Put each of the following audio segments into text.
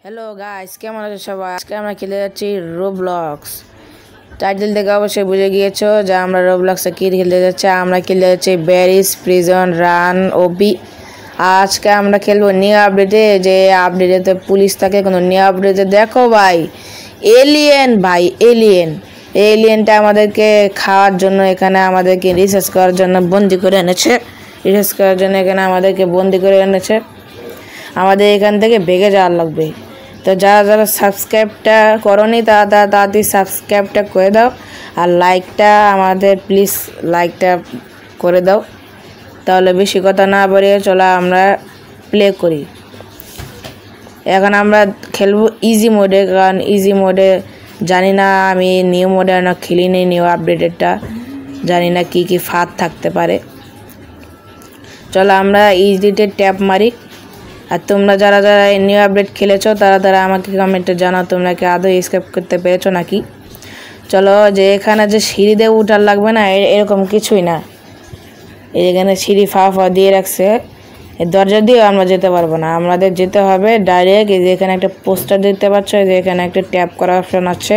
Hello guys, কেমন আছো সবাই? আজকে আমরা খেলে যাচ্ছি রোবলক্স। টাইটেল থেকে অবশ্যই বুঝে গিয়েছো যে আমরা রোবলক্সে কি খেলতে যাচ্ছি। আমরা খেলতে যাচ্ছি ব্যারিজ প্রিজন রান ওবি। আজকে আমরা খেলবো নিউ আপডেটে। যে আপডেটে পুলিশ থাকে, কোনো নিউ আপডেটে দেখো ভাই এলিয়েন, ভাই এলিয়েনটা আমাদেরকে খাওয়ার জন্য, এখানে আমাদেরকে রিসার্চ করার জন্য বন্দি করে এনেছে। এখানে আমাদেরকে বন্দি করে এনেছে। আমাদের এখান থেকে ভেগে যাওয়ার লাগবে। তো যারা যারা সাবস্ক্রাইবটা করোনি তারা তাড়াতাড়ি সাবস্ক্রাইবটা করে দাও, আর লাইকটা আমাদের প্লিজ লাইকটা করে দাও। তাহলে বেশি কথা না বাড়িয়ে চলো আমরা প্লে করি। এখন আমরা খেলবো ইজি মোডে, কারণ ইজি মোডে জানি না, আমি নিউ মোডে না খেলিনি, নিউ আপডেটেডটা জানি না কি কি ফাঁদ থাকতে পারে। চলো আমরা ইজিতে ট্যাপ মারি। আর তোমরা যারা যারা নিউ আপডেট খেলেছো তারা আমাকে কমেন্টে জানাও তোমরা কি আদৌ স্কেপ করতে পেরেছো নাকি। চলো, যে এখানে যে সিঁড়ি দিয়ে উঠার লাগবে না, এরকম কিছুই না। এখানে সিঁড়ি ফা দিয়ে রাখছে, এই দরজা দিয়েও আমরা যেতে পারবো না। আমাদের যেতে হবে ডাইরেক্ট। এই যে এখানে একটা পোস্টার দেখতে পাচ্ছ, যে এখানে একটা ট্যাপ করার অপশন আছে।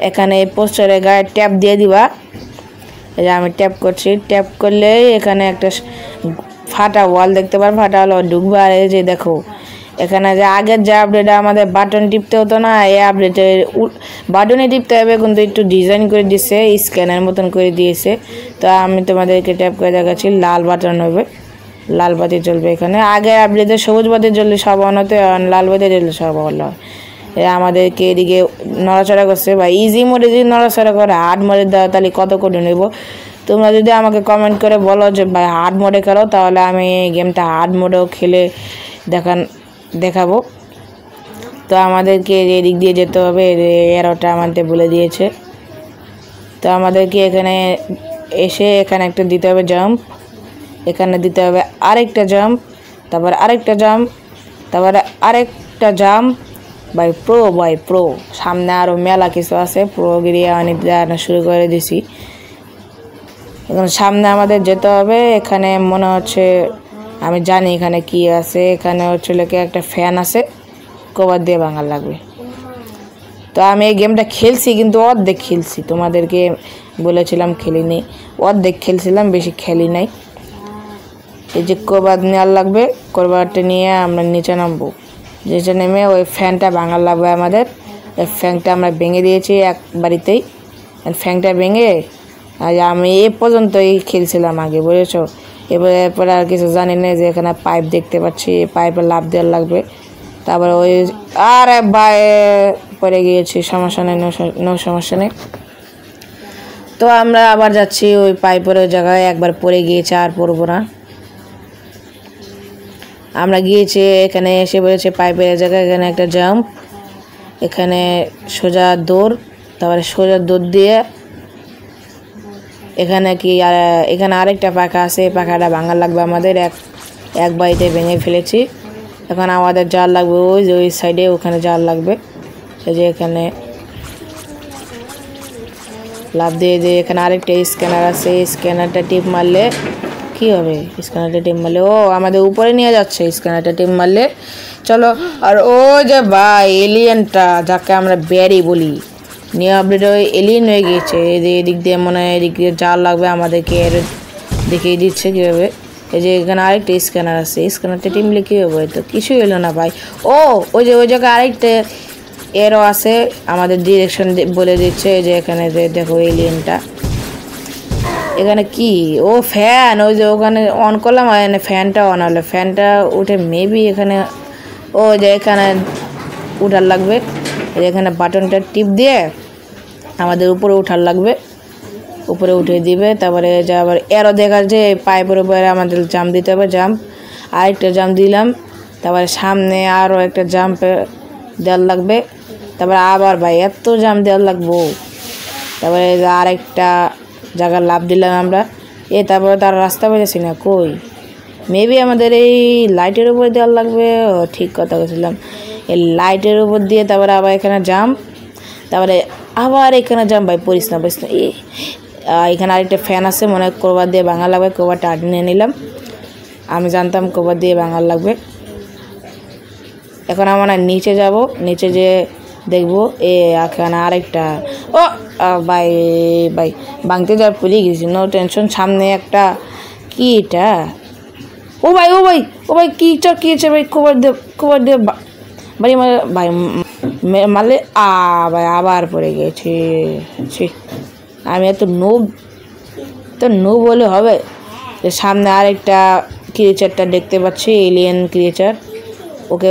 এখানে এই পোস্টারের গায়ে ট্যাপ দিয়ে দিবা। এই যে আমি ট্যাপ করছি, ট্যাপ করলে এখানে একটা ফাটা ওয়াল দেখতে পারো, ফাটা ওয়াল ঢুকবে। আর এই যে দেখো এখানে যে আগের যে আপডেটে আমাদের বাটন টিপতে হতো না, এই আপডেটে বাটনে টিপতে হবে, কিন্তু একটু ডিজাইন করে দিচ্ছে, স্ক্যানের মতন করে দিয়েছে। তো আমি তোমাদেরকে ট্যাপ করে দেখাচ্ছি, লাল বাটন হবে, লাল বাতি জ্বলবে। এখানে আগের আপডেটে সবুজ বাতি জ্বললে সব অন হতো, লাল বাতি জ্বললে সব অন হয়। আমাদেরকে এদিকে নড়াচড়া করছে। বা ইজি মোডে যদি নড়াচড়া করে, হার্ড মোডে দেওয়া তাহলে কত করে নেব। তোমরা যদি আমাকে কমেন্ট করে বলো যে ভাই হার্ড মোডে খেলো, তাহলে আমি গেমটা হার্ড মোডেও খেলে দেখাবো। তো আমাদেরকে এদিক দিয়ে যেতে হবে, এরোটা আমাদের বলে দিয়েছে। তো আমাদেরকে এখানে এসে এখানে একটা দিতে হবে জাম্প, এখানে দিতে হবে আরেকটা জাম্প, তারপর আরেকটা জাম্প, তারপরে আরেকটা জাম্প। বাই প্রো সামনে আরও মেলা কিছু আছে, প্রোগিরি আনা শুরু করে দিছি। এখানে সামনে আমাদের যেতে হবে। এখানে মনে হচ্ছে, আমি জানি এখানে কি আছে। এখানে হচ্ছে লোকে একটা ফ্যান আছে, কভার দিয়ে ভাঙার লাগবে। তো আমি এই গেমটা খেলছি, কিন্তু অর্ধেক খেলছি, তোমাদেরকে বলেছিলাম খেলিনি, অর্ধেক খেলছিলাম, বেশি খেলি নাই। এই যে কভার নেওয়ার লাগবে, কভারটা নিয়ে আমরা নিচে নামবো। নিচে নেমে ওই ফ্যানটা ভাঙার লাগবে আমাদের। ওই ফ্যানটা আমরা ভেঙে দিয়েছি এক বাড়িতেই। ফ্যানটা ভেঙে আমি এ পর্যন্তই খেলছিলাম আগে, বুঝেছো। এরপরে আর কিছু জানি না। যে এখানে পাইপ দেখতে পাচ্ছি, পাইপে লাফ দেওয়ার লাগবে। তারপরে ওই আরে পরে গিয়েছি, সমস্যা নেই, নো সমস্যা নেই। তো আমরা আবার যাচ্ছি ওই পাইপের ওই জায়গায়, একবার পরে গিয়েছে, আর পড়বো না। আমরা গিয়েছি, এখানে এসে বলেছে পাইপের জায়গায়, এখানে একটা জাম্প, এখানে সোজা দৌড়, তারপরে সোজা দৌড় দিয়ে এখানে এখানে আরেকটা পাখা আছে, এই পাখাটা ভাঙার লাগবে আমাদের। এক বাড়িতে ভেঙে ফেলেছি। এখন আমাদের জাল লাগবে ওই সাইডে, ওখানে জাল লাগবে। এই যে এখানে লাভ দিয়ে যে এখানে আরেকটা স্ক্যানার আছে, স্ক্যানারটা টিপ মারলে কি হবে? স্ক্যানারটা টিপ মারলে আমাদের উপরে নিয়ে যাচ্ছে, স্ক্যানারটা টিপ মারলে। চলো, আর যে ভাই এলিয়েনটা, যাকে আমরা ব্যারি বলি, নিউ আপডেট ওই এলিয়েন হয়ে গিয়েছে। এদিক দিয়ে মনে হয় এদিক দিয়ে জাল লাগবে, আমাদেরকে এর দেখিয়ে দিচ্ছে কীভাবে। এই যে এখানে আরেকটা স্ক্যানার আছে, স্ক্যানারটা টিপলে কী হবে? তো কিছুই এলো না ভাই। ওই জায়গায় আরেকটা এরও আছে, আমাদের ডিরেকশন বলে দিচ্ছে। যে এখানে যে দেখো এলিয়েনটা, এখানে কি ফ্যান, ওই যে ওখানে অন করলাম, ফ্যানটা অন হলো, ফ্যানটা উঠে মেবি এখানে যে এখানে উঠার লাগবে। এখানে বাটনটা টিপ দিয়ে আমাদের উপরে উঠার লাগবে, উপরে উঠে দিবে। তারপরে যে আবার এরও দেখা যে পাইপের উপরে আমাদের জাম্প দিতে হবে, জাম্প, আরেকটা জাম্প দিলাম। তারপরে সামনে আরও একটা জাম্প দেওয়ার লাগবে। তারপরে আবার ভাই এত জাম্প দেওয়ার লাগবো। তারপরে আরেকটা জায়গায় লাভ দিলাম আমরা। তারপরে তার রাস্তা পেয়েছি না, কই মেবি আমাদের এই লাইটের উপরে দেওয়ার লাগবে। ঠিক কথা বলছিলাম, এই লাইটের উপর দিয়ে। তারপরে আবার এখানে জাম্প, তারপরে আবার এখানে জাম্প। ভাই পড়িস না। এখানে আরেকটা ফ্যান আছে, মনে হয় কভার দিয়ে ভাঙা লাগবে। কভারটা নিয়ে নিলাম, আমি জানতাম কভার দিয়ে ভাঙার লাগবে। এখন আমরা নিচে যাব, নিচে যে দেখবো এখানে আরেকটা। ও ভাই ভাই ভাঙতে যা ভুলে গেছি, নো টেনশন। সামনে একটা কি এটা, ও ভাই ও ভাই ও ভাই কি হচ্ছে ভাই, খবর দে ভাই ভাই মারলে ভাই আবার পড়ে গেছে। আমি এত নো বলে হবে। সামনে আরেকটা ক্রিয়েচারটা দেখতে পাচ্ছি, এলিয়েন ক্রিয়েচার। ওকে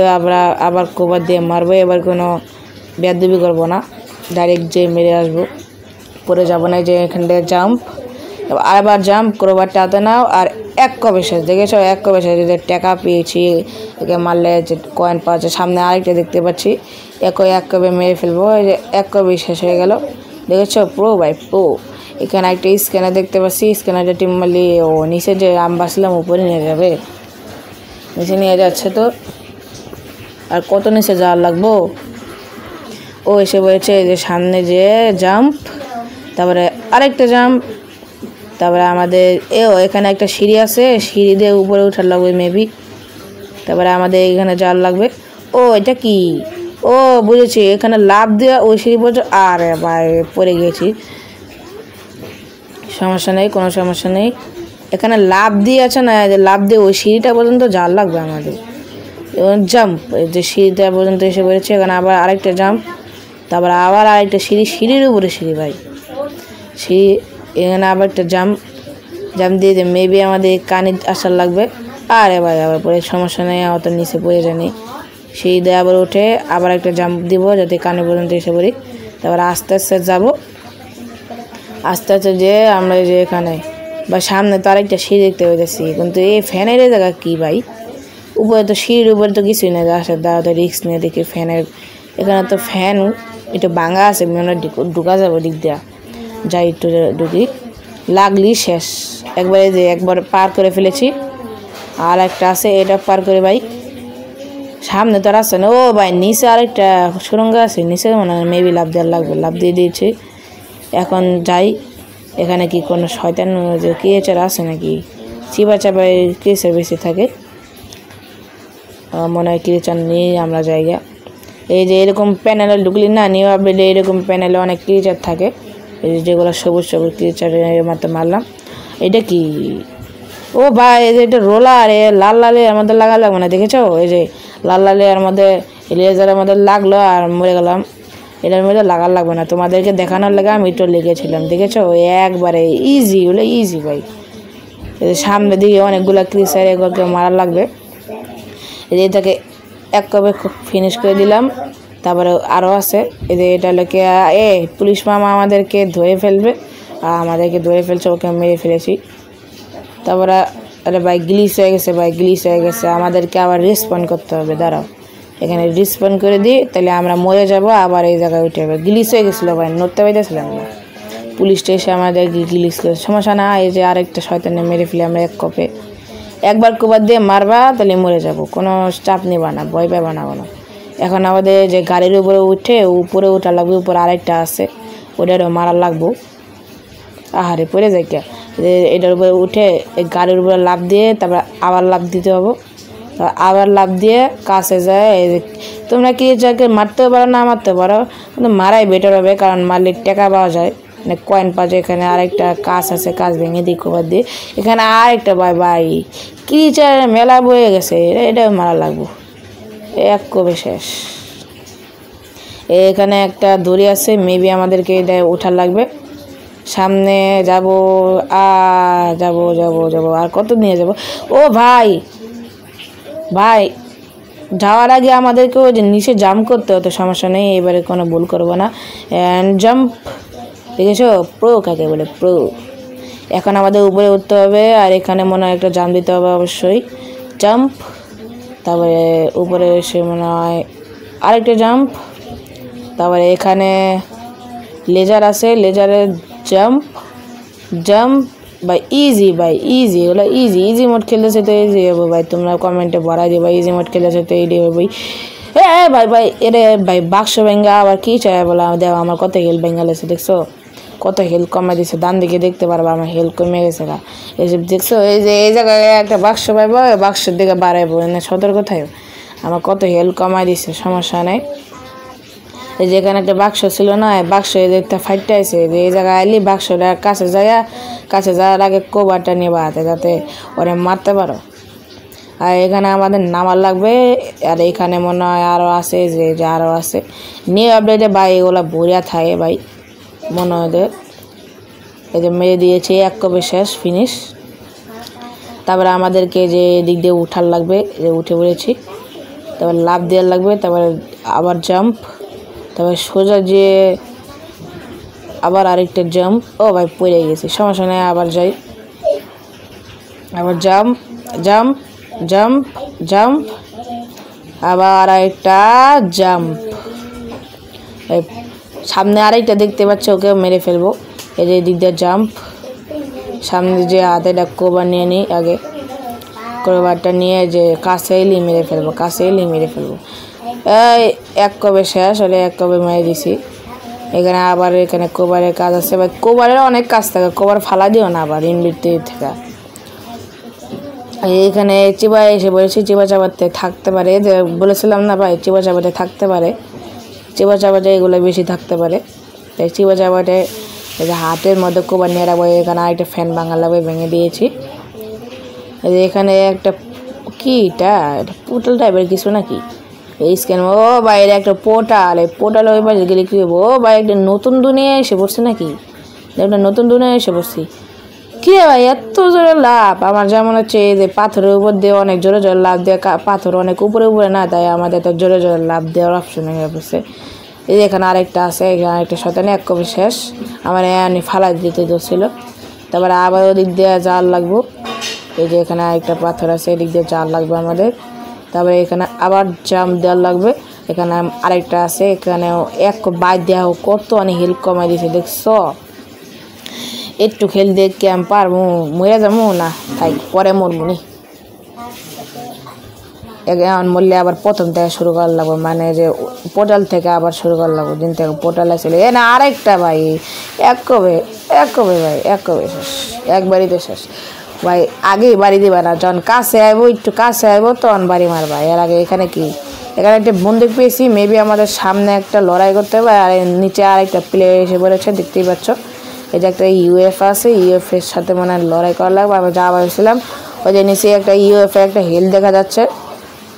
আবার কভার দিয়ে মারবো। এবার কোনো বেয়াদবি করবো না, ডাইরেক্ট যে মেরে আসবো, পরে যাবো না। যে এখান থেকে জাম্প, আবার জাম্প ক্রোবারটা হাতে নাও। আর এক কবে শেষ, দেখেছো? এক কবে শেষ। যে টাকা পেয়েছি, একে মারলে যে কয়েন পাওয়া যায়। সামনে আরেকটা দেখতে পাচ্ছি, এক কবে মেরে ফেলবো। এই যে এক কবে শেষ হয়ে গেল, দেখেছো? প্রো ভাই প্রো। এখানে একটা স্ক্যানার দেখতে পাচ্ছি, স্ক্যানারটা টিম মারলে ও নিচে যে আম বাসলাম উপরে নিয়ে যাবে, নিচে নিয়ে যাচ্ছে। তো আর কত নিচে যাওয়ার লাগবো? ও এসে বলেছে যে সামনে যে জাম্প, তারপরে আরেকটা জাম্প, তারপরে আমাদের এখানে একটা সিঁড়ি আছে, সিঁড়ি দিয়ে উপরে উঠার লাগবে মেবি। তারপরে আমাদের এখানে যাওয়ার লাগবে। ও এটা কি? ও বুঝেছি, এখানে লাফ দেওয়া ওই সিঁড়ি পর্যন্ত। আরে ভাই পড়ে গেছি, সমস্যা নেই, কোনো সমস্যা নেই। এখানে লাফ দিয়ে আছে না, লাফ দিয়ে ওই সিঁড়িটা পর্যন্ত যাওয়ার লাগবে আমাদের। জাম্প, যে সিঁড়িটা পর্যন্ত এসে পড়েছে। এখানে আবার আরেকটা জাম্প, তারপর আবার আরেকটা সিঁড়ির উপরে সিঁড়ি ভাই, সিঁড়ি। এখানে আবার একটা জাম্প দিয়ে মেবি আমাদের কানে আসার লাগবে। আরে ভাই আবার পরে, সমস্যা নেই, অত নিচে পড়ে জানি। সিঁড়ি দিয়ে আবার উঠে আবার একটা জাম্প দিব, যাতে কানে পর্যন্ত এসে পড়ি। তারপর আস্তে আস্তে যাব, আস্তে আস্তে যে আমরা যে এখানে বা সামনে তো আরেকটা সিঁড়ি দেখতে পেয়েছি। কিন্তু এই ফ্যানের জায়গা কি ভাই? উপরে তো সিঁড়ির উপরে তো কিছুই না, আসার দ্বারা তো রিস্ক নিয়ে দেখি ফ্যানের। এখানে তো ফ্যান একটু ভাঙা আছে, মনে ঢুকা যাবো দিক দিয়া। যাই একটু ঢুকি, লাগলি শেষ একবারে। যে একবার পার করে ফেলেছি, আর একটা আছে, এটা পার করে ভাই। সামনে তো আর আসছে না। ও ভাই নিচে আরেকটা সুরঙ্গ আছে, নিচে মনে হয় মেবি লাফ দেওয়ার লাগবে। লাফ দিয়ে দিয়েছি, এখন যাই। এখানে কি কোনো শয়তান যে ক্রিয়েচার আছে নাকি? চিপা চাপায় ক্রিয়েচার বেশি থাকে মনে হয়, ক্রিয়েচার নিয়ে আমরা জায়গা। এই যে এরকম প্যানেলে ঢুকলি না, নিউ আপডেটে এরকম প্যানেলে অনেক ক্রিয়েচার থাকে, এই যেগুলো সবুজ ক্রিয়েচারের মতো মারলাম। এটা কি? ও ভাই এই যে এটা রোলার, লাল লালে আমাদের লাগা লাগবে না, দেখেছো? এই যে লাল লালে মধ্যে লেজারের মধ্যে লাগলো আর মরে গেলাম। এটার মধ্যে লাগার লাগবে না, তোমাদেরকে দেখানোর লাগে আমি একটু লেগেছিলাম, দেখেছো? একবারে ইজি, হলো ইজি ভাই। সামনে দিকে অনেকগুলো ক্রিয়েচার, এগুলোকে মারা লাগবে। এটাকে এক কবে ফিনিশ করে দিলাম। তারপরে আরও আছে, এটা লোকে পুলিশ মামা আমাদেরকে ধরে ফেলবে, আর আমাদেরকে ধরে ফেলছে, ওকে মেরে ফেলেছি। তারপরে আরে ভাই গ্লিচ হয়ে গেছে, ভাই গ্লিচ হয়ে গেছে, আমাদেরকে আবার রেসপন্ড করতে হবে। দাঁড়াও, এখানে রেসপন্ড করে দিই, তাহলে আমরা মরে যাব। আবার এই জায়গায় উঠে যাবে। গ্লিচ হয়ে গেছিলো ভাই, নড়তে পাইতেছিলাম না। পুলিশটা এসে আমাদেরকে গ্লিচ করে, সমস্যা না। এই যে আরেকটা শয়তানে মেরে ফেলে আমরা এক কপে। একবার কুবার দিয়ে মারবা, তাহলে মরে যাব, কোনো চাপ নেবা না, ভয় পাবা না কোনো। এখন আমাদের যে গাড়ির উপরে উঠে উপরে ওঠা লাগবে, উপরে আরেকটা আছে, ওটারও মারা লাগবো। আহারে পড়ে যায় কে? এটার উপরে উঠে এই গাড়ির উপরে লাফ দিয়ে তারপর আবার লাফ দিতে হবে। আবার লাফ দিয়ে কাছে যায়। তোমরা কি যাকে মারতেও পারো না মারতে পারো, কিন্তু মারাই বেটার হবে, কারণ মারলে টাকা পাওয়া যায়, মানে কয়েন পাওয়া যায়। এখানে আরেকটা কাজ আছে, কাজ ভেঙে দিই কবার দিয়ে। এখানে আরেকটা ভাই ক্রিয়েচার মেলা বয়ে গেছে, এটাও মারা লাগবো। এক কবে শেষ। এখানে একটা দড়ি আছে, মেবি আমাদেরকে এটা ওঠার লাগবে। সামনে যাব, যাব আর কত নিয়ে যাব? ও ভাই যাওয়ার আগে আমাদেরকে ওই যে নিচে জাম্প করতে হতো, সমস্যা নেই, এবারে কোনো ভুল করবো না। অ্যান্ড জাম্প, দেখেছো? প্রো কাকে বলে, প্রো। এখন আমাদের উপরে উঠতে হবে, আর এখানে মনে হয় একটা জাম্প দিতে হবে অবশ্যই। জাম্প, তারপরে উপরে এসে মনে হয় আরেকটা জাম্প, তারপরে এখানে লেজার আছে, লেজারের জাম্প ভাই। ইজি হলো ইজি মোড খেলতেছে তো ইজি হবে ভাই। তোমরা কমেন্টে ভরাই দিবা ইজি মোড খেলতেছে তো এইটাই হবে ভাই। এরে ভাই বাক্স ভেঙ্গা আবার কি চাই বলা, দেওয়া আমার কত হেল ভেঙ্গা লেছে, দেখছো? কত হেল কমে দিছে, ডান দিকে দেখতে পারবা আমার হেল কমে গেছে। এইসব দেখছো? এই যে এই জায়গায় একটা বাক্স পাইবো, বাক্সের দিকে বাড়াইবো, সতর্ক থাকো। আমার কত হেল্প কমাই দিছে, সমস্যা নেই। এই যে এখানে একটা বাক্স ছিল না, বাক্স একটা ফাইটটা আছে যে এই জায়গায় আইলি বাক্সটার কাছে যাওয়ার আগে কোবারটা নেবা হাতে, যাতে ওরে মারতে পারো। আর এখানে আমাদের নামার লাগবে। আর এখানে মনে হয় আরও আছে, যে আরও আছে নিউ আপডেটে ভাই, এগুলো ভরিয়া থাকে ভাই মনে হয়। এই যে মেরে দিয়েছি, এক কপি শেষ, ফিনিশ। তারপরে আমাদেরকে যে দিক দিয়ে উঠার লাগবে, যে উঠে পড়েছি। তারপর লাফ দেওয়ার লাগবে, তারপরে আবার জাম্প, তারপরে সোজা যে আবার আরেকটা জাম্প। ও ভাই পড়ে গেছি, সমস্যা নেই, আবার যাই, আবার জাম্প জাম্প জাম্প জাম্প, আবার আরেকটা জাম্প। সামনে আরেকটা দেখতে পাচ্ছ, ওকে মেরে ফেলবো। এই যে দিক দিয়ে জাম্প, সামনে যে হাতে কোবার নিয়ে নিই আগে, কোবারটা নিয়ে যে কাছে এলেই মেরে ফেলবো। এই এক কবে শেষ হলে, এক কবে মেরে দিছি। এখানে আবার এখানে কোবারের কাজ আছে, বা কোবারের অনেক কাজ থাকে, কোবার ফালা দিও না আবার ইনভিট থেকে। এখানে চিবা এসে বলেছি, চিবা চাবাতে থাকতে পারে, যে বলেছিলাম না ভাই, চিবা চাবাতে থাকতে পারে, চিবা চাবাতে এগুলো বেশি থাকতে পারে। তাই চিবা চাবাতে হাতের মধ্যে কোবার নিয়ে রাখবো। এখানে আরেকটা ফ্যান ভাঙা লাগবে, ভেঙে দিয়েছি। এখানে একটা কি এটা পোর্টাল টাইপের কিছু নাকি, এই স্ক্যান। ও বাইরে একটা পোর্টাল, এই পোর্টাল ওই পাশে গেলে কি হবো? ও ভাই একটা নতুন দুনিয়া এসে পড়ছে নাকি, একটা নতুন দুনিয়া এসে পড়ছি। কি ভাই এত জোরে লাভ? আমার যেমন হচ্ছে এই যে পাথরের উপর দিয়ে অনেক জোরে জোরে লাভ দেওয়া, পাথর অনেক উপরে না, তাই আমাদের তো জোরে জোরে লাভ দেওয়ার অপশন হয়ে পড়ছে। এই যে এখানে আরেকটা আছে, এখানে আরেকটা শতানে, এক কপি শেষ। আমার এনে ফালাই দিতে ছিল। তারপরে আবার ওদিক দিয়ে জাল লাগবো। এই যে এখানে আরেকটা পাথর আছে, এদিক দিয়ে জাল লাগবে আমাদের। তারপরে এখানে আবার জাম্প দেওয়ার লাগবে। এখানে আরেকটা আছে, এখানেও এক বাইর দেওয়া হোক, কত অনেক হেল্প কমাই দিয়েছে দেখছ। একটু খেল দেখ কি আমি পারবো, মরে যাবো না, তাই পরে মরবো নি। এখন মরলে আবার প্রথম থেকে শুরু করার লাগবো, মানে যে পোর্টাল থেকে আবার শুরু করার লাগবো, দিন থেকে পোর্টাল আসলে। এ না আরেকটা ভাই, এক কবে ভাই, এক কবে শেষ, একবারই তো শেষ ভাই। আগেই বাড়ি দিবা না, যখন কাছে আইবো, একটু কাছে আইবো তখন বাড়ি মারবা। এর আগে এখানে কি, এখানে একটা বন্দুক পেয়েছি, মেবি আমাদের সামনে একটা লড়াই করতে হবে। আর নিচে আরেকটা প্লেয়ার এসে পড়েছে, দেখতেই পাচ্ছ। এই যে একটা ইউএফ আছে, ইউএফ এর সাথে মনে হয় লড়াই করা লাগবে। আমি যা ভাবছিলাম, ওই যে নিচে একটা ইউএফ এর একটা হেল দেখা যাচ্ছে,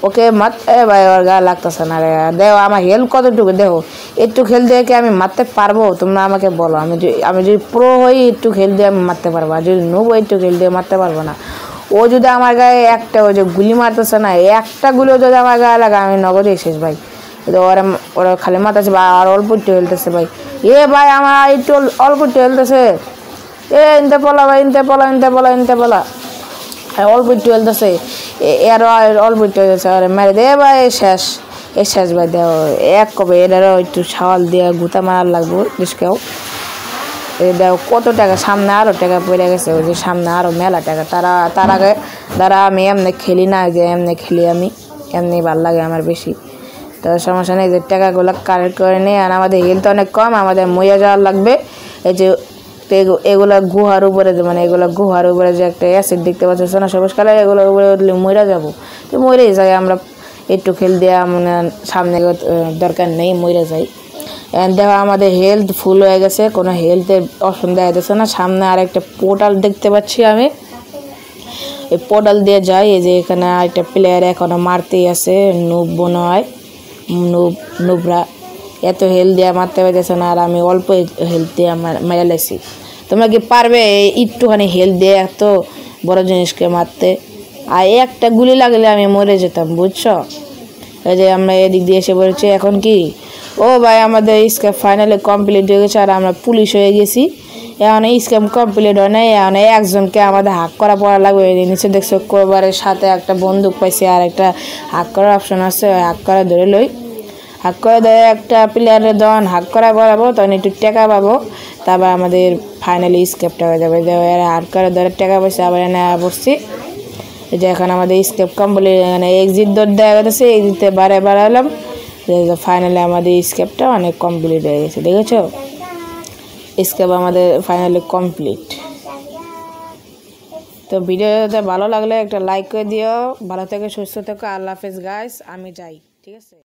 ওকে মারতে ভাই, ওর গায়ে লাগতেছে না রে। দেখো আমার হেল্প কতটুকু, দেখো একটু খেল দিয়ে কি আমি মারতে পারবো? তোমরা আমাকে বলো। আমি যদি প্রো হই, একটু খেল দিয়ে আমি মারতে পারবো, আর যদি নুব একটু খেল দিয়ে মারতে পারবো না। ও যদি আমার গায়ে একটা, ওই যে গুলি মারতেছে না, একটা গুলিও যদি আমার গায়ে লাগে, আমি নগদই শেষ ভাই। ওরা খালি মারতেছে ভাই, আর অল্প একটু হেলতেছে ভাই। এ ভাই আমার একটু অল্প একটু হেলতেছে। ইনতে পলা ভাই, ইনতে পলা, অল্প একটু হেলতেছে, এরও অল্প একটু হেলতেছে। আর মেরে দে ভাই, শেষ ভাই। দেও এক কবে এটারও একটু ছাওয়াল দিয়ে গুতা মারার লাগবো ডিসকেও। দেখো কত টাকা, সামনে আরও টাকা পড়ে গেছে, ওই যে সামনে আরও মেলা টাকা। তার আগে দ্বারা আমি এমনি খেলি না, যে এমনি খেলি আমি, এমনি ভাল লাগে আমার বেশি। তো সমস্যা নেই, যে টাকাগুলো কালেক্ট করে নিই। আর আমাদের হেলথ অনেক কম, আমাদের মইয়া যাওয়ার লাগবে। এই যে এগুলা গুহার উপরে, মানে এগুলো গুহার উপরে যে একটা অ্যাসিড দেখতে পাচ্ছ না সবুজ কালার, এগুলোর উপরে উঠলে মইরা যাবো। তো মরেই যাই আমরা, একটু খেল দেওয়া মানে সামনে দরকার নেই, মরে যাই। দেখো আমাদের হেলথ ফুল হয়ে গেছে, কোনো হেলথের অপশন দেখা যাচ্ছে না। সামনে আর একটা পোর্টাল দেখতে পাচ্ছি আমি, এই পোর্টাল দিয়ে যাই। এই যে এখানে আরেকটা প্লেয়ার এখনো মারতেই আছে, নুব মনে হয়, নুবরা এত হেলথ দিয়ে মারতে পারতেছে না, আর আমি অল্প হেলথ দিয়ে মেরে লেছি। তোমরা কি পারবে একটুখানি হেলথ দিয়ে এত বড় জিনিসকে মারতে? আর একটা গুলি লাগলে আমি মরে যেতাম, বুঝছো। এই যে আমরা এদিক দিয়ে এসে পড়েছি। এখন কি, ও ভাই আমাদের স্ক্যাম ফাইনালি কমপ্লিট হয়ে গেছে, আর আমরা পুলিশ হয়ে গেছি। এখন স্ক্যাম কমপ্লিট হয় নাই, এখন একজনকে আমাদের হাক করা পড়া লাগবে। নিচে দেখছো কোবারের সাথে একটা বন্দুক পাইছি, আর একটা হাক করার অপশন আছে, হাক করা ধরে লই। হাক করে ধরে একটা প্লেয়ারের যখন হাক করা করাবো, তখন একটু টাকা পাবো। তারপর আমাদের ফাইনালি স্কেপটা হয়ে যাবে। হাক করে ধরে টাকা পয়সা আবার এনে পড়ছি। এই যে এখন আমাদের স্কেপ কমপ্লিট, এখানে এক্সিট দৌড় দেওয়া গেছে, এক্সিটে বাড়ালাম। ফাইনালি আমাদের স্কেপটা অনেক কমপ্লিট হয়ে গেছে, দেখেছো। স্কেপ আমাদের ফাইনালি কমপ্লিট। তো ভিডিওটা ভালো লাগলে একটা লাইক করে দিও। ভালো থেকে সুস্থ থেকো। আল্লাহ হাফেজ গাইস, আমি যাই, ঠিক আছে।